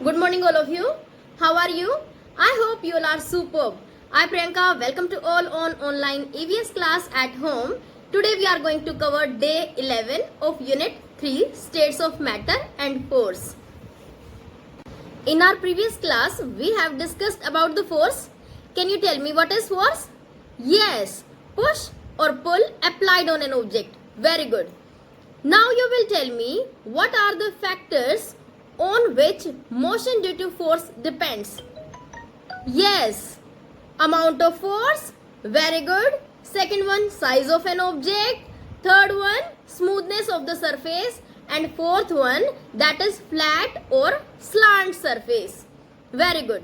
Good morning, all of you. How are you? I hope you all are superb. I, Priyanka, welcome to all on online EVS class at home. Today we are going to cover day 11 of Unit 3, States of Matter and Force. In our previous class, we have discussed about the force. Can you tell me what is force? Yes, push or pull applied on an object. Very good. Now you will tell me what are the factors on which motion due to force depends. Yes, amount of force. Very good. Second one, size of an object. Third one, smoothness of the surface. And fourth one, that is flat or slant surface. Very good.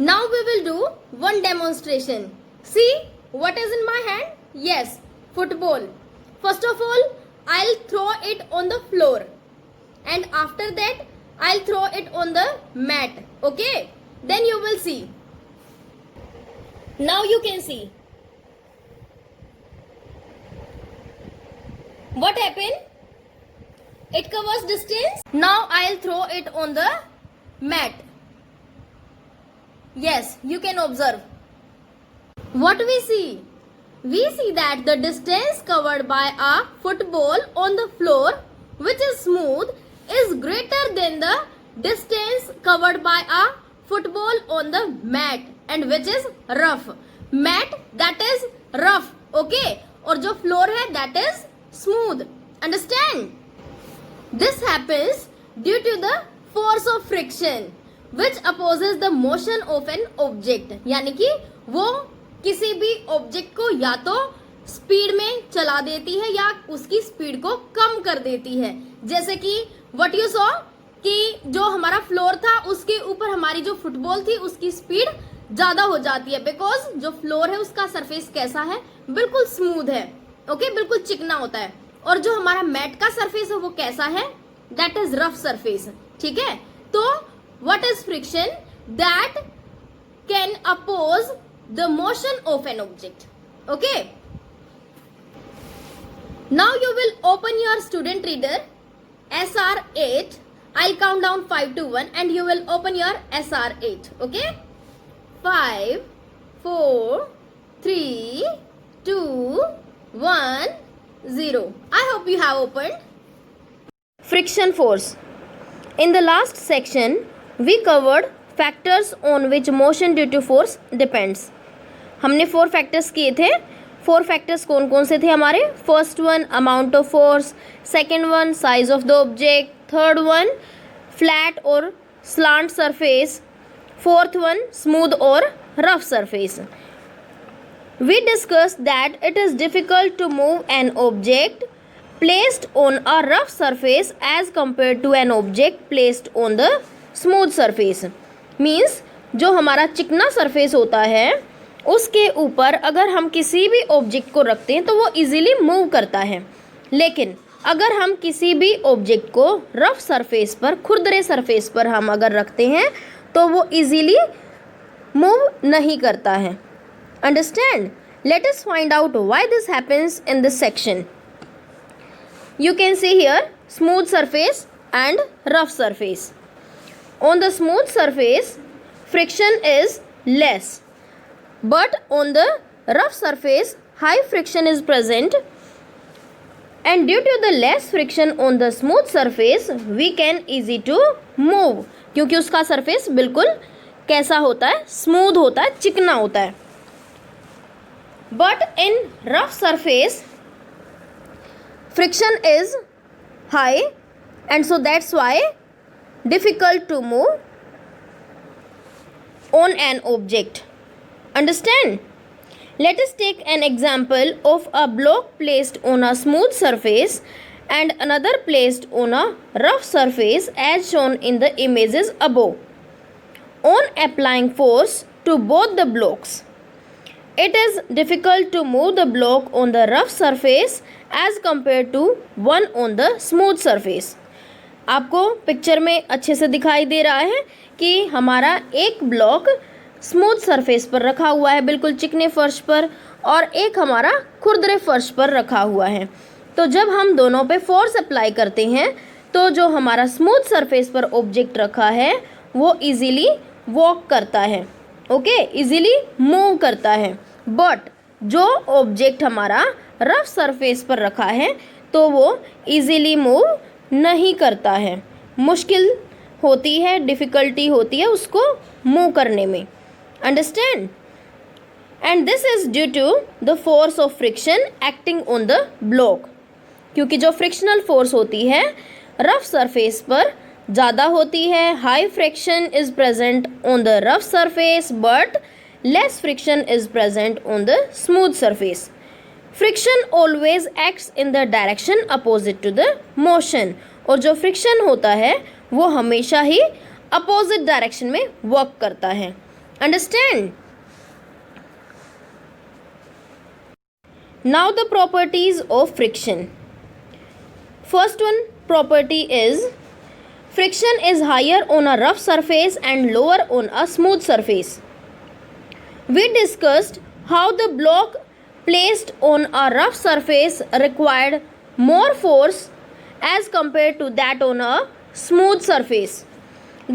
Now we will do one demonstration. See what is in my hand? Yes, football. First of all, I'll throw it on the floor. And after that, I'll throw it on the mat. Okay? Then you will see. Now you can see. What happened? It covers distance. Now I'll throw it on the mat. Yes, you can observe. What we see? We see that the distance covered by a football on the floor, which is smooth, is greater than the distance covered by a football on the mat and which is rough. Mat, that is rough. Okay? और जो floor है, that is smooth. Understand? This happens due to the force of friction which opposes the motion of an object. यानी कि वो किसी भी object को या तो स्पीड में चला देती है या उसकी स्पीड को कम कर देती है. जैसे कि व्हाट यू सॉ कि जो हमारा फ्लोर था उसके ऊपर हमारी जो फुटबॉल थी उसकी स्पीड ज्यादा हो जाती है बिकॉज जो फ्लोर है उसका सरफेस कैसा है, बिल्कुल स्मूथ है. ओके, बिल्कुल चिकना होता है. और जो हमारा मैट का सरफेस है वो कैसा है, दैट इज रफ सरफेस. ठीक है, तो what is friction? That can oppose the motion of an object. Okay, now you will open your student reader SR8. I'll count down 5 to 1 and you will open your SR8. Okay, 5 4 3 2 1 0. I hope you have opened. Friction force. In the last section we covered factors on which motion due to force depends. हमने 4 factors किए थे. 4 factors कौन कौन से थे हमारे? First one amount of force, second one size of the object, third one flat और slant surface, fourth one smooth और rough surface. We discuss that it is difficult to move an object placed on a rough surface as compare to an object placed on the smooth surface. Means जो हमारा चिकना surface होता है उसके ऊपर अगर हम किसी भी ऑब्जेक्ट को रखते हैं तो वो इजीली मूव करता है. लेकिन अगर हम किसी भी ऑब्जेक्ट को रफ सरफेस पर, खुरदरे सरफेस पर हम अगर रखते हैं तो वो इजीली मूव नहीं करता है. Understand? Let us find out why this happens in this section. You can see here smooth surface and rough surface. On the smooth surface, friction is less, but on the rough surface, high friction is present, and due to the less friction on the smooth surface, we can easy to move. क्योंकि उसका surface बिल्कुल कैसा होता है, smooth होता है, चिकना होता है. But in rough surface, friction is high, and so that's why difficult to move on an object. Understand? Let us take an example of a block placed on a smooth surface and another placed on a rough surface as shown in the images above. On applying force to both the blocks, it is difficult to move the block on the rough surface as compared to one on the smooth surface. आपको picture में अच्छे से दिखाई दे रहा है कि हमारा एक ब्लॉक स्मूथ सरफेस पर रखा हुआ है, बिल्कुल चिकने फर्श पर, और एक हमारा खुरदरे फर्श पर रखा हुआ है. तो जब हम दोनों पे फोर्स अप्लाई करते हैं तो जो हमारा स्मूथ सरफेस पर ऑब्जेक्ट रखा है वो इजीली वॉक करता है, ओके, इजीली मूव करता है। बट जो ऑब्जेक्ट हमारा रफ सरफेस पर रखा है तो वो इजीली मूव नहीं करता है, मुश्किल होती है, डिफ़िकल्टी होती है उसको मूव करने में। Understand? And this is due to the force of friction acting on the block, क्योंकि जो फ्रिक्शनल फोर्स होती है रफ सरफेस पर ज़्यादा होती है। High friction is present on the rough surface but less friction is present on the smooth surface. Friction always acts in the direction opposite to the motion, और जो friction होता है वो हमेशा ही अपोजिट डायरेक्शन में वर्क करता है। Understand? Now the properties of friction. First one property is friction is higher on a rough surface and lower on a smooth surface. We discussed how the block placed on a rough surface required more force as compared to that on a smooth surface.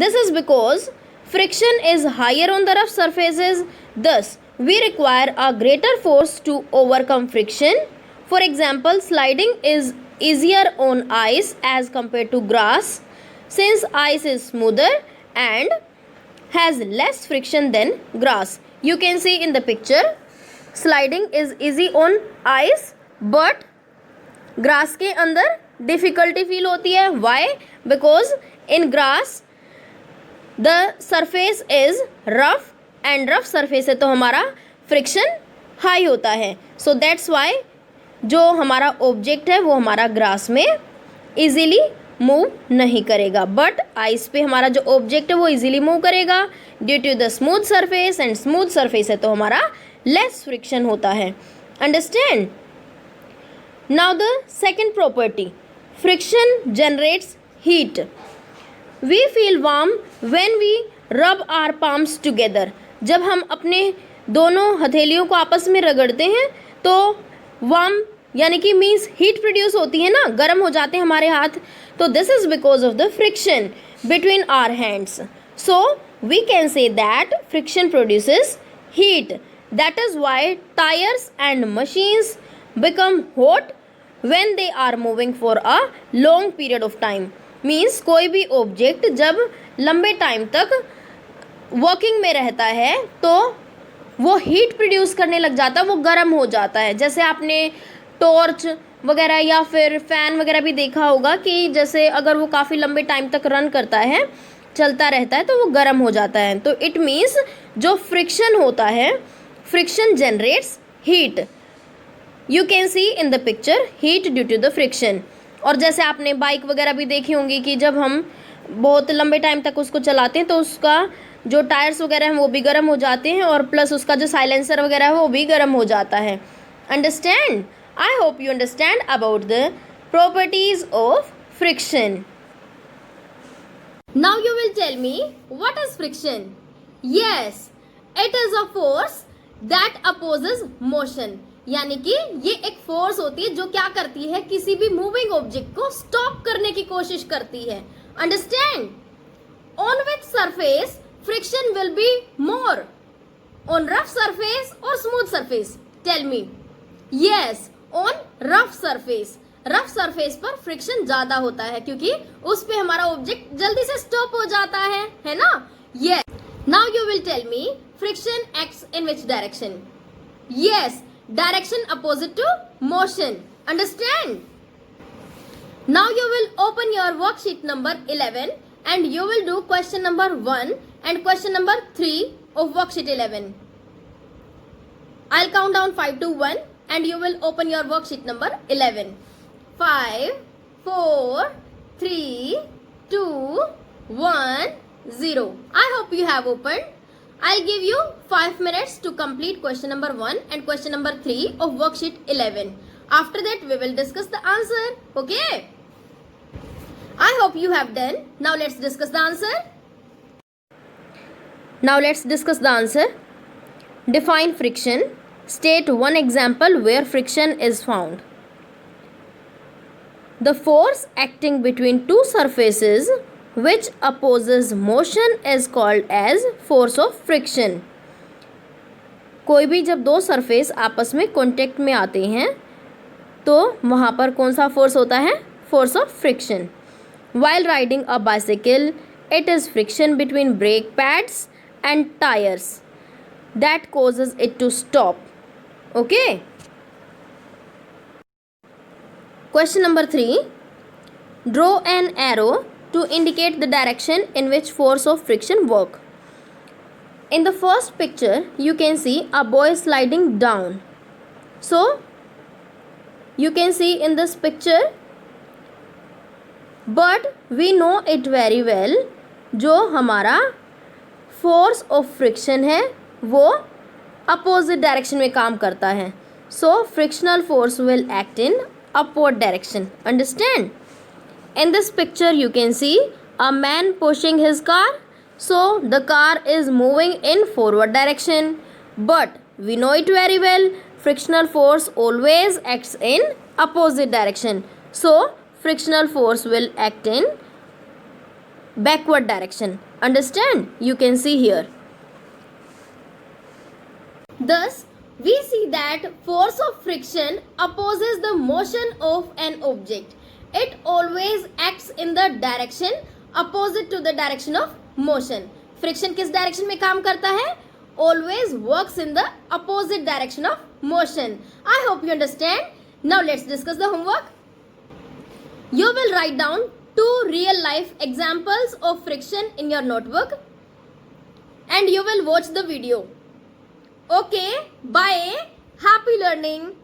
This is because friction is higher on the rough surfaces, thus we require a greater force to overcome friction. For example, sliding is easier on ice as compared to grass since ice is smoother and has less friction than grass. You can see in the picture, sliding is easy on ice but grass के अंदर difficulty feel होती है. Why? Because in grass the surface is rough and rough surface है तो हमारा friction high होता है. So that's why जो हमारा ऑब्जेक्ट है वो हमारा ग्रास में इजीली मूव नहीं करेगा, बट आइस पे हमारा जो ऑब्जेक्ट है वो इजीली मूव करेगा due to the smooth surface, and smooth surface है तो हमारा लेस फ्रिक्शन होता है। Understand? Now the second property, friction generates heat. We feel warm when we rub our palms together. जब हम अपने दोनों हथेलियों को आपस में रगड़ते हैं तो वार्म यानी कि मीन्स हीट प्रोड्यूस होती है ना, गर्म हो जाते हैं हमारे हाथ, तो this is because of the friction between our hands. So we can say that friction produces heat, that is why tyres and machines become hot when they are moving for a long period of time. Means कोई भी object जब लंबे time तक working में रहता है तो वो हीट प्रोड्यूस करने लग जाता है, वो गर्म हो जाता है। जैसे आपने टॉर्च वगैरह या फिर फ़ैन वगैरह भी देखा होगा कि जैसे अगर वो काफ़ी लंबे टाइम तक रन करता है, चलता रहता है तो वो गर्म हो जाता है। तो इट मीन्स जो फ्रिक्शन होता है, friction generates heat. You can see in the picture heat due to the friction. और जैसे आपने बाइक वगैरह भी देखी होंगी कि जब हम बहुत लंबे टाइम तक उसको चलाते हैं तो उसका जो टायर्स वगैरह हैं वो भी गर्म हो जाते हैं और प्लस उसका जो साइलेंसर वगैरह है वो भी गर्म हो जाता है। Understand? I hope you understand about the properties of friction. Now you will tell me what is friction? Yes, it is a force that opposes motion. यानी कि ये एक फोर्स होती है जो क्या करती है, किसी भी मूविंग ऑब्जेक्ट को स्टॉप करने की कोशिश करती है। Understand? On which surface friction will be more, on rough surface or smooth surface? Tell me. Yes, on rough surface. rough surface पर friction ज़्यादा होता है क्योंकि उस पे हमारा ऑब्जेक्ट जल्दी से स्टॉप हो जाता है ना? Yes. Now you will tell me friction acts in which direction? Yes, direction opposite to motion. Understand? Now you will open your worksheet number 11 and you will do question number 1 and question number 3 of worksheet 11. I'll count down 5 to 1 and you will open your worksheet number 11. 5, 4, 3, 2, 1, 0. I hope you have opened. I'll give you 5 minutes to complete question number 1 and question number 3 of worksheet 11. After that, we will discuss the answer. Okay? I hope you have done. Now let's discuss the answer. Now let's discuss the answer. Define friction. State one example where friction is found. The force acting between two surfaces which opposes motion is called as force of friction. कोई भी जब दो surface आपस में contact में आते हैं तो वहाँ पर कौन सा फोर्स होता है? Force of friction. While riding a bicycle, it is friction between brake pads and tires that causes it to stop. Okay. Question number 3. Draw an arrow to indicate the direction in which force of friction work. In the first picture, you can see a boy sliding down. So, you can see in this picture, but we know it very well, जो हमारा force of friction है वो opposite direction में काम करता है. So, frictional force will act in upward direction. Understand? In this picture, you can see a man pushing his car. So, the car is moving in forward direction. But we know it very well, frictional force always acts in opposite direction. So, frictional force will act in backward direction. Understand? You can see here. Thus, we see that force of friction opposes the motion of an object. It always acts in the direction opposite to the direction of motion. Friction किस direction में काम करता है? Always works in the opposite direction of motion. I hope you understand. Now let's discuss the homework. You will write down 2 real life examples of friction in your notebook and you will watch the video. Okay, bye. Happy learning.